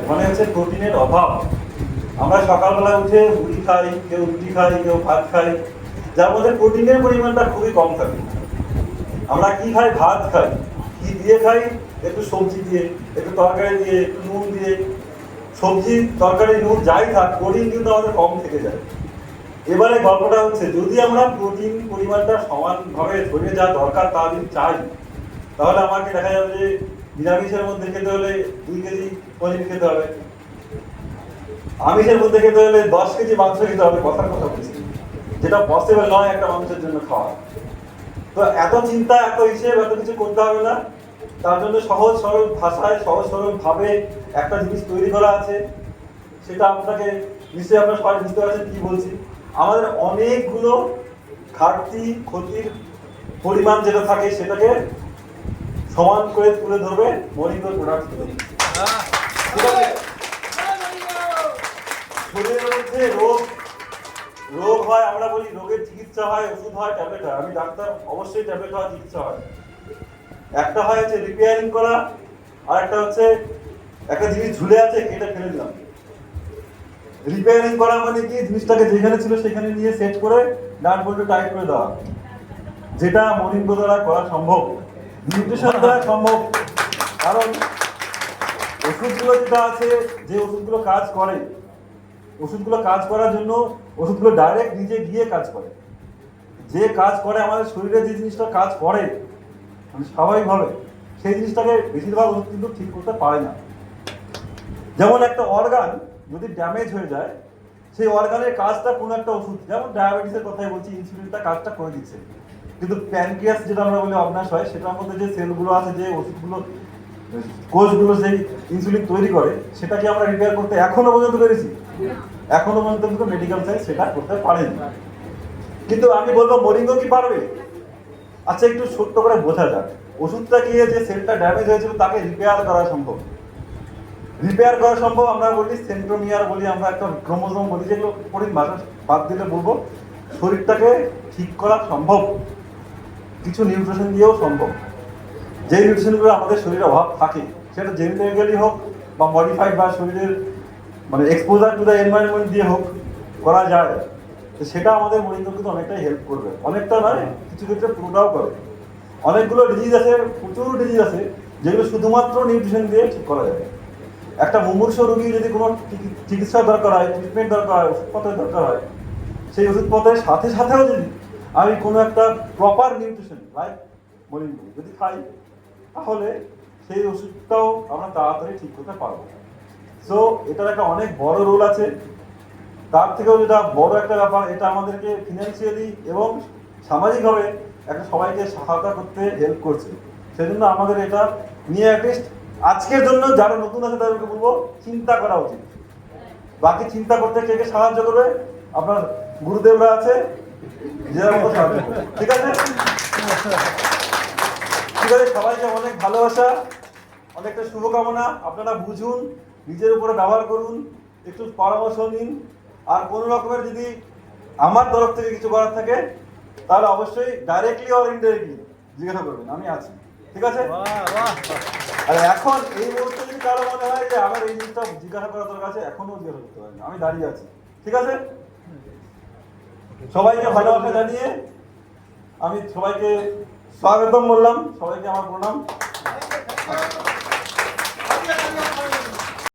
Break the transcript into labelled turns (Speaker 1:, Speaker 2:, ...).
Speaker 1: মানে হচ্ছে প্রোটিনের অভাব। আমরা সকালবেলা উঠে মুড়ি খাই, কেউ রুটি খাই, কেউ ভাত খাই, যার মধ্যে প্রোটিনের পরিমাণটা খুবই কম থাকে। আমরা কি খাই? ভাত খাই। কি দিয়ে খাই? একটু সবজি দিয়ে, একটু তরকারি দিয়ে, একটু নুন দিয়ে। সবজি তরকারি নুন যাই থাক, প্রোটিন কিন্তু আমাদের কম থেকে যায়। এবারে গল্পটা হচ্ছে, যদি আমরা প্রোটিন পরিমাণটা সমানভাবে ধরে যা দরকার তা যদি চাই, তাহলে আমাকে দেখা যাবে যে নিরামিষের মধ্যে খেতে হলে 2 কেজি পনির খেতে হবে, আমিষের মধ্যে খেতে হলে 10 কেজি মাংস খেতে হবে। কথার কথা বলছি, যেটা পসিবল নয় একটা মানুষের জন্য খাওয়া। তো এত চিন্তা, এত হিসেব, এত কিছু করতে হবে না। তার জন্য সহজ সরল ভাষায়, সহজ সরল ভাবে একটা জিনিস তৈরি করা আছে। সেটা আপনাকে নিশ্চয়ই আপনারা সবাই বুঝতে পারছেন কি বলছি। আমাদের অনেকগুলো ঘাটতি, ক্ষতির পরিমাণ যেটা থাকে সেটাকে সমান করে তুলে ধরবে মরিঙ্গো প্রোডাক্ট। ঠিক আছে? শরীরের মধ্যে রোগ হয়, আমরা বলি রোগের চিকিৎসা হয়, ওষুধ হয়, ট্যাবলেট হয়। আমি ডাক্তার, অবশ্যই ট্যাবলেট হয়, চিকিৎসা হয়। একটা হয় হচ্ছে রিপেয়ারিং করা, আর একটা হচ্ছে একটা জিনিস ঝুলে আছে, এটা ফেলে দিলাম। রিপেয়ারিং করা মানে কি? জিনিসটাকে যেখানে ছিল সেখানে নিয়ে সেট করে নাট বল্টু টাইট করে দেওয়া, যেটা মরিঙ্গো দ্বারা করা সম্ভব, নিউট্রিশন দ্বারা সম্ভব। কারণ ওষুধগুলো যেটা আছে, যে ওষুধগুলো কাজ করে, ওষুধগুলো কাজ করার জন্য ওষুধগুলো ডাইরেক্ট নিজে গিয়ে কাজ করে। যে কাজ করে আমাদের শরীরে, যে জিনিসটা কাজ করে মানে স্বাভাবিকভাবে, সেই জিনিসটাকে বেশিরভাগ ওষুধ কিন্তু ঠিক করতে পারে না। যেমন একটা অর্গান যদি ড্যামেজ হয়ে যায়, সেই অর্গানের কাজটা কোনো একটা ওষুধ, যেমন ডায়াবেটিসের কথাই বলছি, ইনসুলিনটা কাজটা করে দিচ্ছে। কিন্তু প্যানক্রিয়াস যেটা আমরা বলি অবনাশ হয়, সেটার মধ্যে যে সেলগুলো আছে, যে ওষুধগুলো, কোষগুলো সেই ইনসুলিন তৈরি করে, সেটাকে আমরা রিপেয়ার করতে এখনো পর্যন্ত পেরেছি? এখনো পর্যন্ত কিন্তু মেডিকেল সায়েন্স সেটা করতে পারেনি। কিন্তু আমি বলবো মরিঙ্গো কি পারবে? আচ্ছা, একটু ছোট্ট করে বোঝা যাক। ওষুধটা কি, যে সেলটা ড্যামেজ হয়েছিল তাকে রিপেয়ার করা সম্ভব। রিপেয়ার করা সম্ভব, আমরা বলি সেন্ট্রোমিয়ার বলি, আমরা একটা ক্রোমোজোম বলি, যেগুলো কঠিন ভাষা বাদ দিলে বলবো শরীরটাকে ঠিক করা সম্ভব কিছু নিউট্রিশন দিয়েও সম্ভব। যে নিউট্রিশনগুলো আমাদের শরীরে অভাব থাকে, সেটা জেনেটিক্যালি হোক বা মডিফাইড বা শরীরের মানে এক্সপোজার টু দ্য এনভায়রনমেন্ট দিয়ে হোক, করা যায়। তো সেটা আমাদের মরিঙ্গো কিন্তু অনেকটাই হেল্প করবে। অনেকটা নয়, কিছু ক্ষেত্রে পুরোটাও করবে। অনেকগুলো ডিজিজ আছে, প্রচুর ডিজিজ আছে, যেগুলো শুধুমাত্র নিউট্রিশন দিয়ে ঠিক করা যায়। একটা মুমূর্ষু রোগী যদি কোনো চিকিৎসা দরকার হয়, ট্রিটমেন্ট দরকার হয়, ওষুধপত্রের দরকার হয়, সেই ওষুধপত্রের সাথে সাথেও যদি আমি কোনো একটা প্রপার নিউট্রিশন লাইক মরিঙ্গো যদি খাই, তাহলে সেই ওষুধটাও আমরা তাড়াতাড়ি ঠিক করতে পারবো। সো এটার একটা অনেক বড় রোল আছে। তার থেকেও যেটা বড় একটা ব্যাপার, এটা আমাদেরকে ফিনান্সিয়ালি এবং সামাজিকভাবে একটা সবাইকে সহায়তা করতে হেল্প করছে। সেজন্য আমাদের এটা নিয়ে অ্যাটলিস্ট আজকের জন্য যারা নতুন আছে তাদেরকে বলবো চিন্তা করা উচিত। বাকি চিন্তা করতে কে কে সাহায্য করবে? আপনার গুরুদেবরা আছে, নিজের মতো সাহায্য করবে। ঠিক আছে? ঠিক আছে, সবাইকে অনেক ভালোবাসা, অনেকটা শুভকামনা। আপনারা বুঝুন, নিজের উপরে ব্যবহার করুন, একটু পরামর্শ নিন। আর কোনো রকমের যদি আমার তরফ থেকে কিছু করার থাকে, তাহলে অবশ্যই ডাইরেক্টলি অর ইনডাইরেক্টলি জিজ্ঞাসা করবেন, আমি আছি। ঠিক আছে? আর এখন এই মুহূর্তে যদি কারো মনে হয় যে আমার এই জিনিসটা জিজ্ঞাসা করার দরকার আছে, এখনো জিজ্ঞাসা করতে পারেন, আমি দাঁড়িয়ে আছি। ঠিক আছে? সবাইকে ভালোবাসা জানিয়ে আমি সবাইকে স্বাগতম বললাম, সবাইকে আমার প্রণাম।